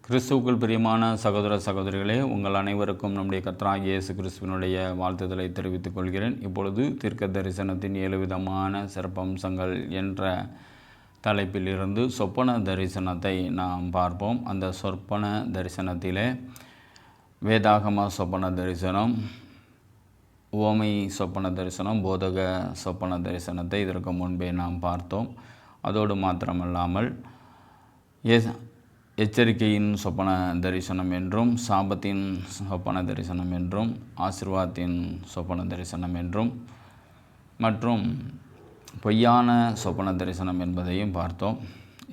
கிறிஸ்துவுக்குள் பிரியமான சகோதர சகோதரிகளே, உங்கள் அனைவருக்கும் நம்முடைய கர்த்தராகிய இயேசு கிறிஸ்துவினுடைய வாழ்த்துதலை தெரிவித்துக் கொள்கிறேன். இப்பொழுது தீர்க்க தரிசனத்தின் 7 விதமான சிறப்பம்சங்கள் என்ற தலைப்பிலிருந்து சொப்பன தரிசனத்தை நாம் பார்ப்போம். அந்த சொப்பன தரிசனத்திலே வேதாகம சொப்பன தரிசனம், உவமை சொப்பன தரிசனம், போதக சொப்பன தரிசனத்தை இதற்கு முன்பே நாம் பார்த்தோம். அதோடு மாத்திரமல்லாமல் எச்சரிக்கையின் சொப்பன தரிசனம் என்றும், சாபத்தின் சொப்பன தரிசனம் என்றும், ஆசீர்வாதத்தின் சொப்பன தரிசனம் என்றும், மற்றும் பொய்யான சொப்பன தரிசனம் என்பதையும் பார்த்தோம்.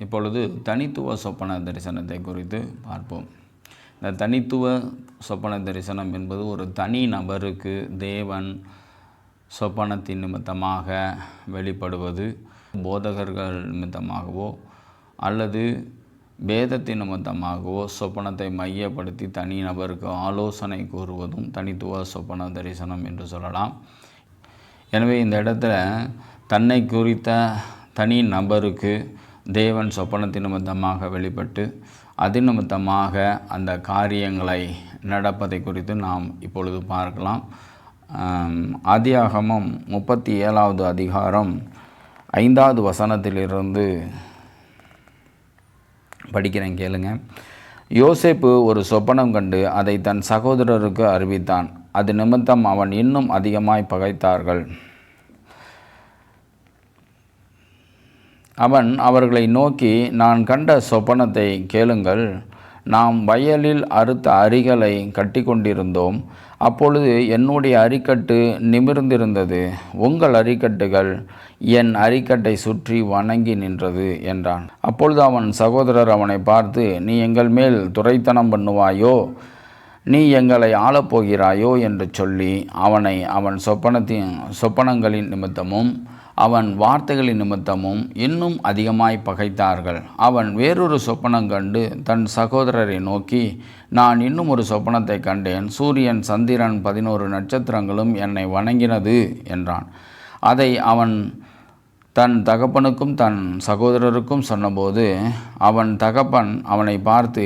இப்பொழுது தனித்துவ சொப்பன தரிசனத்தை குறித்து பார்ப்போம். இந்த தனித்துவ சொப்பன தரிசனம் என்பது ஒரு தனி நபருக்கு தேவன் சொப்பனத்தின் நிமித்தமாக வெளிப்படுவது, போதகர்கள் நிமித்தமாகவோ அல்லது வேதத்தின் நிமித்தமாகவோ சொப்பனத்தை மையப்படுத்தி தனி நபருக்கு ஆலோசனை கூறுவதும் தனித்துவ சொப்பன தரிசனம் என்று சொல்லலாம். எனவே இந்த இடத்துல தன்னை குறித்த தனி நபருக்கு தேவன் சொப்பனத்தின் நிமித்தமாக வெளிப்பட்டு அது நிமித்தமாக அந்த காரியங்களை நடப்பதை குறித்து நாம் இப்பொழுது பார்க்கலாம். ஆதியாகமம் 37வது அதிகாரம் 5வது வசனத்திலிருந்து படிக்கிறேன், கேளுங்க. யோசேப்பு ஒரு சொப்பனம் கண்டு அதை தன் சகோதரருக்கு அறிவித்தான். அது நிமித்தம் அவன் இன்னும் அதிகமாய் பகைத்தார்கள். அவன் அவர்களை நோக்கி, நான் கண்ட சொப்பனத்தை கேளுங்கள். நாம் வயலில் அறுத்த அரிகளை கட்டி கொண்டிருந்தோம். அப்பொழுது என்னுடைய அரிக்கட்டு நிமிர்ந்திருந்தது, உங்கள் அரிக்கட்டுகள் என் அரிக்கட்டை சுற்றி வணங்கி நின்றது என்றான். அப்பொழுது அவன் சகோதரர் அவனை பார்த்து, நீ எங்கள் மேல் துரைத்தனம் பண்ணுவாயோ, நீ எங்களை ஆளப்போகிறாயோ என்று சொல்லி அவனை அவன் சொப்பனங்களின் நிமித்தமும் அவன் வார்த்தைகளின் நிமித்தமும் இன்னும் அதிகமாய் பகைத்தார்கள். அவன் வேறொரு சொப்பனம் கண்டு தன் சகோதரரை நோக்கி, நான் இன்னும் ஒரு சொப்பனத்தை கண்டேன். சூரியன், சந்திரன், 11 நட்சத்திரங்களும் என்னை வணங்கினது என்றான். அதை அவன் தன் தகப்பனுக்கும் தன் சகோதரருக்கும் சொன்னபோது அவன் தகப்பன் அவனை பார்த்து,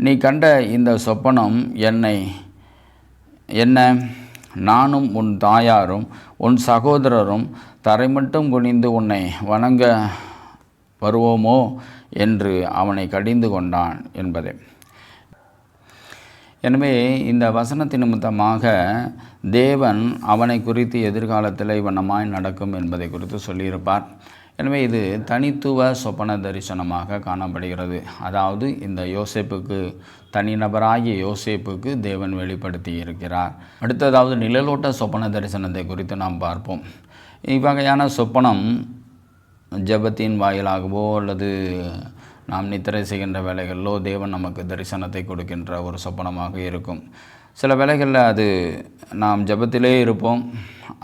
நீ கண்ட இந்த சொப்பனம் என்ன? நானும் உன் தாயாரும் உன் சகோதரரும் தரை மட்டும் குனிந்து உன்னை வணங்க வருவோமோ என்று அவனை கடிந்து கொண்டான் என்பதே. எனவே இந்த வசனத்தின் நிமித்தமாக தேவன் அவனை குறித்து எதிர்காலத்தில் இவனமாய் நடக்கும் என்பதை குறித்து சொல்லியிருப்பார். எனவே இது தனித்துவ சொப்பன தரிசனமாக காணப்படுகிறது. அதாவது இந்த யோசேப்புக்கு, தனிநபராகிய யோசேப்புக்கு தேவன் வெளிப்படுத்தி இருக்கிறார். அடுத்ததாவது நிழலோட்ட சொப்பன தரிசனத்தை குறித்து நாம் பார்ப்போம். இவ்வகையான சொப்பனம் ஜெபத்தின் வாயிலாகவோ அல்லது நாம் நித்திரை செய்கின்ற வேலைகளிலோ தேவன் நமக்கு தரிசனத்தை கொடுக்கின்ற ஒரு சொப்பனமாக இருக்கும். சில வேளைகளில் அது நாம் ஜெபத்திலே இருப்போம்.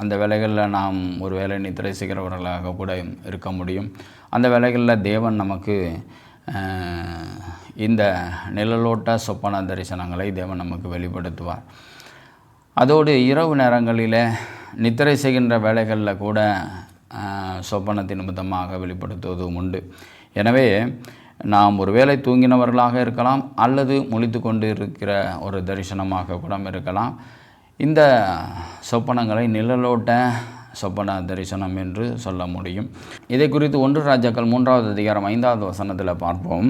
அந்த வேளைகளில் நாம் ஒரு வேளை நித்திரை செய்கிறவர்களாக கூட இருக்க முடியும். அந்த வேளைகளில் தேவன் நமக்கு இந்த நிழலோட்ட சொப்பன தரிசனங்களை தேவன் நமக்கு வெளிப்படுத்துவார். அதோடு இரவு நேரங்களில் நித்திரை செய்கின்ற வேலைகளில் கூட சொப்பனத்தின் நிமித்தமாக வெளிப்படுத்துவதும் உண்டு. எனவே நாம் ஒரு வேளை தூங்கினவர்களாக இருக்கலாம் அல்லது முழித்து கொண்டு இருக்கிற ஒரு தரிசனமாக கூட இருக்கலாம். இந்த சொப்பனங்களை நிழலோட்ட சொப்பன தரிசனம் என்று சொல்ல முடியும். இதை குறித்து 1 ராஜாக்கள் 3வது அதிகாரம் 5வது வசனத்தில் பார்ப்போம்.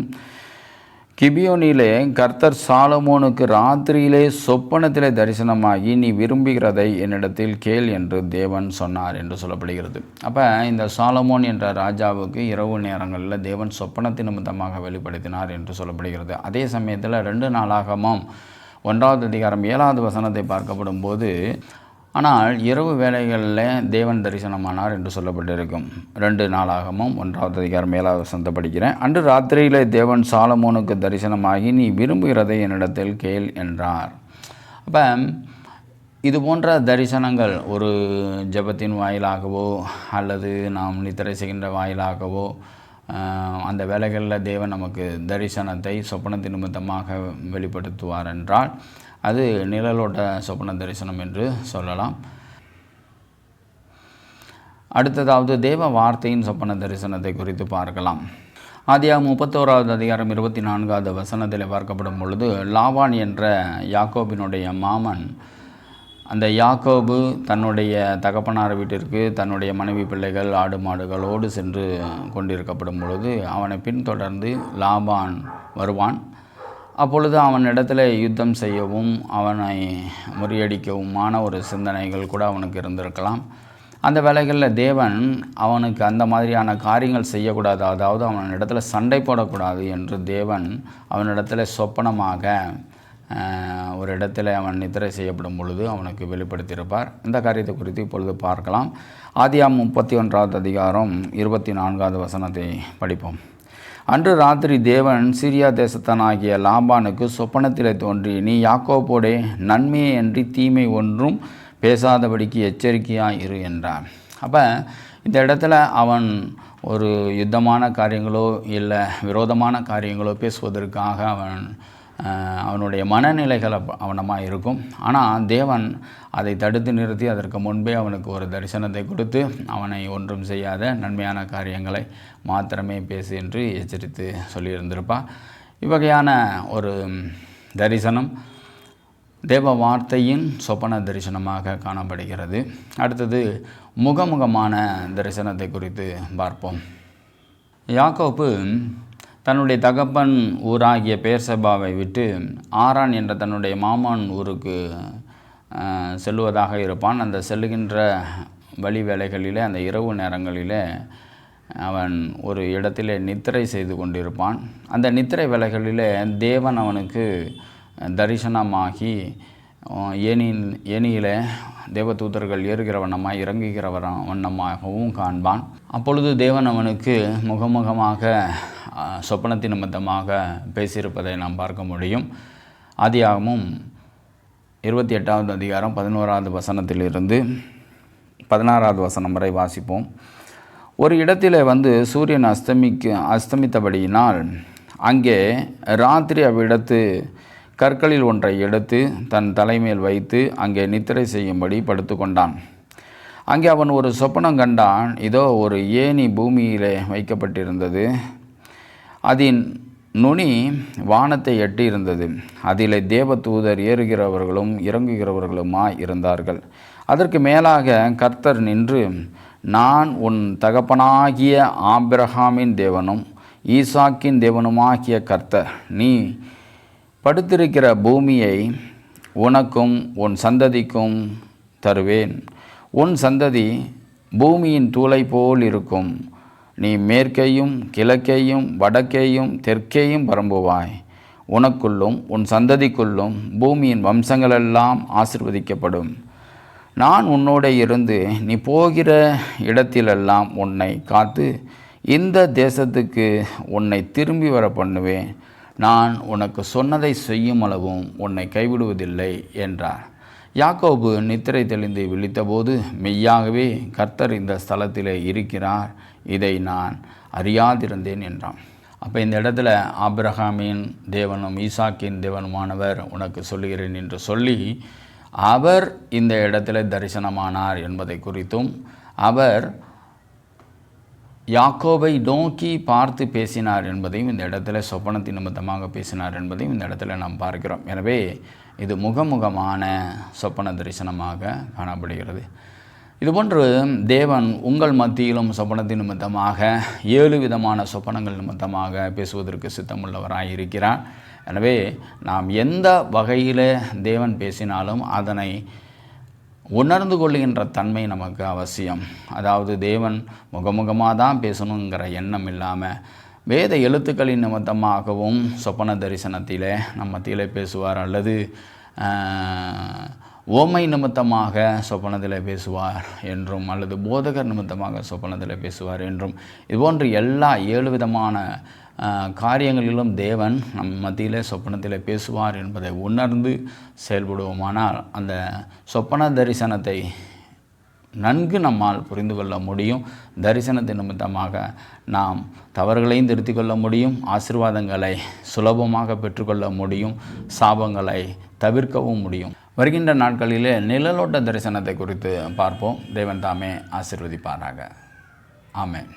கிபியோனிலே கர்த்தர் சாலமோனுக்கு ராத்திரியிலே சொப்பனத்திலே தரிசனமாகி, நீ விரும்புகிறதை என்னிடத்தில் கேள் என்று தேவன் சொன்னார் என்று சொல்லப்படுகிறது. அப்போ இந்த சாலமோன் என்ற ராஜாவுக்கு இரவு நேரங்களில் தேவன் சொப்பனத்தின் நிமித்தமாக வெளிப்படுத்தினார் என்று சொல்லப்படுகிறது. அதே சமயத்தில் 2 நாளாகமம் 1வது அதிகாரம் 7வது வசனத்தை பார்க்கப்படும் போது, ஆனால் இரவு வேளைகளில் தேவன் தரிசனமானார் என்று சொல்லப்பட்டிருக்கும். 2 நாளாகமும் 1வது அதிகாரம் 7வது வசனத்தை படிக்கிறேன். அன்று ராத்திரியிலே தேவன் சாலமோனுக்கு தரிசனமாகி, நீ விரும்புகிறதை என்னிடத்தில் கேள் என்றார். அப்போ இது போன்ற தரிசனங்கள் ஒரு ஜெபத்தின் வாயிலாகவோ அல்லது நாம் நித்திரை செய்கின்ற வாயிலாகவோ அந்த வேளைகளில் தேவன் நமக்கு தரிசனத்தை சொப்பனத்தின் நிமித்தமாக வெளிப்படுத்துவார் என்றால் அது நிழலோட்ட சொப்பன தரிசனம் என்று சொல்லலாம். அடுத்ததாவது தேவ வார்த்தையின் சொப்பன தரிசனத்தை குறித்து பார்க்கலாம். ஆதியாகமம் 31வது அதிகாரம் 24வது வசனத்தில் பார்க்கப்படும் பொழுது, லாபான் என்ற யாக்கோபினுடைய மாமன் அந்த யாக்கோபு தன்னுடைய தகப்பனார் வீட்டிற்கு தன்னுடைய மனைவி பிள்ளைகள் ஆடு மாடுகளோடு சென்று கொண்டிருக்கப்படும் பொழுது அவனை பின்தொடர்ந்து லாபான் வருவான். அப்பொழுது அவனிடத்தில் யுத்தம் செய்யவும் அவனை முறியடிக்கவுமான ஒரு சிந்தனைகள் கூட அவனுக்கு இருந்திருக்கலாம். அந்த வேளைகளில் தேவன் அவனுக்கு அந்த மாதிரியான காரியங்கள் செய்யக்கூடாது, அதாவது அவனிடத்தில் சண்டை போடக்கூடாது என்று தேவன் அவனிடத்தில் சொப்பனமாக ஒரு இடத்துல அவன் நித்திரை செய்யப்படும் பொழுது அவனுக்கு வெளிப்படுத்தியிருப்பார். இந்த காரியத்தை குறித்து இப்பொழுது பார்க்கலாம். ஆதியாகமம் 31வது அதிகாரம் 24வது வசனத்தை படிப்போம். அன்று ராத்திரி தேவன் சீரியா தேசத்தனாகிய லாபானுக்கு சொப்பனத்திலே தோன்றி, நீ யாக்கோபோடே நன்மையை அன்றி தீமை ஒன்றும் பேசாதபடிக்கு எச்சரிக்கையாக இரு என்றான். அப்போ இந்த இடத்துல அவன் ஒரு யுத்தமான காரியங்களோ இல்லை விரோதமான காரியங்களோ பேசுவதற்காக அவனுடைய மனநிலைகள் அவனமாக இருக்கும். ஆனால் தேவன் அதை தடுத்து நிறுத்தி அதற்கு முன்பே அவனுக்கு ஒரு தரிசனத்தை கொடுத்து அவனை ஒன்றும் செய்யாத நன்மையான காரியங்களை மாத்திரமே பேசு என்று எச்சரித்து சொல்லியிருந்திருப்பான். இவ்வகையான ஒரு தரிசனம் தேவ வார்த்தையின் சொப்பன தரிசனமாக காணப்படுகிறது. அடுத்தது முகமுகமான தரிசனத்தை குறித்து பார்ப்போம். யாக்கோபு தன்னுடைய தகப்பன் ஊராகிய பெயர்செபாவை விட்டு ஆரான் என்ற தன்னுடைய மாமன் ஊருக்கு செல்வதாக இருப்பான். அந்த செல்லுகின்ற வழி வேளைகளிலே அந்த இரவு நேரங்களிலே அவன் ஒரு இடத்திலே நித்திரை செய்து கொண்டிருப்பான். அந்த நித்திரை வேளைகளிலே தேவன் அவனுக்கு தரிசனமாகி ஏனியில் தேவதூதர்கள் ஏறுகிற வண்ணமாக இறங்குகிற வண்ணமாகவும் காண்பான். அப்பொழுது தேவன் அவனுக்கு முகமுகமாக சொப்பனத்தின் நிமித்தமாக பேசியிருப்பதை நாம் பார்க்க முடியும். ஆதியாகமம் 28வது அதிகாரம் 11வது வசனத்திலிருந்து 16வது வசனம் வரை வாசிப்போம். ஒரு இடத்திலே சூரியன் அஸ்தமித்தபடியினால் அங்கே ராத்திரி அவ்விடத்து கற்களில் ஒன்றை எடுத்து தன் தலைமையில் வைத்து அங்கே நித்திரை செய்யும்படி படுத்து கொண்டான். அங்கே அவன் ஒரு சொப்பனம் கண்டான். இதோ ஒரு ஏணி பூமியிலே வைக்கப்பட்டிருந்தது. அதன் நுனி வானத்தை எட்டி இருந்தது. அதிலே தேவதூதர் ஏறுகிறவர்களும் இறங்குகிறவர்களுமாய் இருந்தார்கள். அதற்கு மேலாக கர்த்தர் நின்று, நான் உன் தகப்பனாகிய ஆபிரகாமின் தேவனும் ஈசாக்கின் தேவனுமாகிய கர்த்தர், நீ படுத்திருக்கிற பூமியை உனக்கும் உன் சந்ததிக்கும் தருவேன். உன் சந்ததி பூமியின் தூளை போல் இருக்கும். நீ மேற்கையும் கிழக்கையும் வடக்கையும் தெற்கேயும் பரம்புவாய். உனக்குள்ளும் உன் சந்ததிக்குள்ளும் பூமியின் வம்சங்களெல்லாம் ஆசீர்வதிக்கப்படும். நான் உன்னோட இருந்து நீ போகிற இடத்திலெல்லாம் உன்னை காத்து இந்த தேசத்துக்கு உன்னை திரும்பி வர பண்ணுவேன். நான் உனக்கு சொன்னதை செய்யும் அளவும் உன்னை கைவிடுவதில்லை என்றார். யாக்கோபு நித்திரை தெளிந்து விழித்தபோது, மெய்யாகவே கர்த்தர் இந்த ஸ்தலத்திலே இருக்கிறார், இதை நான் அறியாதிருந்தேன் என்றான். அப்போ இந்த இடத்துல ஆபிரகாமின் தேவனும் ஈசாக்கின் தேவனுமானவர் உனக்கு சொல்லுகிறேன் என்று சொல்லி அவர் இந்த இடத்துல தரிசனமானார் என்பதை குறித்தும் அவர் யாக்கோபை நோக்கி பார்த்து பேசினார் என்பதையும் இந்த இடத்துல சொப்பனத்தின் நிமித்தமாக பேசினார் என்பதையும் இந்த இடத்துல நாம் பார்க்கிறோம். எனவே இது முகமுகமான சொப்பன தரிசனமாக காணப்படுகிறது. இதுபோன்று தேவன் உங்கள் மத்தியிலும் சொப்பனத்தின் நிமித்தமாக 7 விதமான சொப்பனங்கள் நிமித்தமாக பேசுவதற்கு சித்தமுள்ளவராக இருக்கிறார். எனவே நாம் எந்த வகையில் தேவன் பேசினாலும் அதனை உணர்ந்து கொள்ளுகின்ற தன்மை நமக்கு அவசியம். அதாவது தேவன் முகமுகமாக தான் பேசணுங்கிற எண்ணம் இல்லாமல் வேத எழுத்துக்களின் நிமித்தமாகவும் சொப்பன தரிசனத்திலே நம் மத்தியிலே பேசுவார், அல்லது ஓமை நிமித்தமாக சொப்பனத்தில் பேசுவார் என்றும், அல்லது போதகர் நிமித்தமாக சொப்பனத்தில் பேசுவார் என்றும், இதுபோன்று எல்லா 7 விதமான காரியங்களிலும் தேவன் நம் மத்தியிலே சொப்பனத்தில் பேசுவார் என்பதை உணர்ந்து செயல்படுவோமானால் அந்த சொப்பன தரிசனத்தை நன்கு நம்மால் புரிந்து கொள்ள முடியும். தரிசனத்தின் நிமித்தமாக நாம் தவறுகளையும் திருத்திக் கொள்ள முடியும், ஆசீர்வாதங்களை சுலபமாக பெற்றுக்கொள்ள முடியும், சாபங்களை தவிர்க்கவும் முடியும். வருகின்ற நாட்களிலே நிழலோட்ட தரிசனத்தை குறித்து பார்ப்போம். தேவன் தாமே ஆசீர்வதிப்பாராக. ஆமென்.